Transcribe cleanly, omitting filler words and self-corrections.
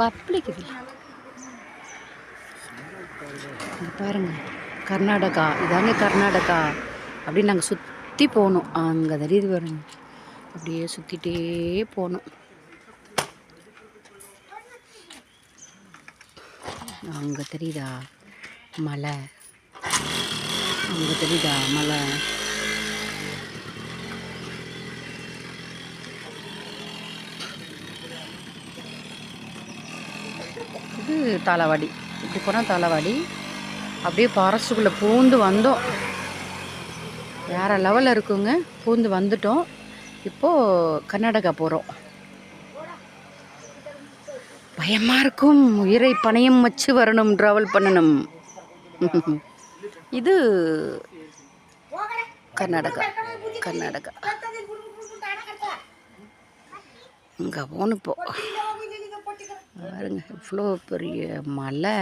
பப்ளிக்குது பாருங்க, கர்நாடகா இதாங்க கர்நாடகா. அப்படின்னு நாங்கள் சுற்றி போகணும். அங்கே தெரியுது பாருங்க, அப்படியே சுற்றிட்டே போகணும். அங்கே தெரியுதா மலை, அங்கே தெரியுதா மலை. இது தாளவாடி. இப்படி போனால் தாளவாடி. அப்படியே ஃபாரஸ்ட்டுக்குள்ளே பூந்து வந்தோம். வேறு லெவலில் இருக்குங்க. பூந்து வந்துட்டோம். இப்போது கர்நாடகா போகிறோம். பயமாக இருக்கும். உயிரை பணயம் வச்சு வரணும், ட்ராவல் பண்ணணும். இது கர்நாடகா. கர்நாடகா இங்கே போகணும் இப்போ. பாருங்க, இவ்வளோ பெரிய மலை.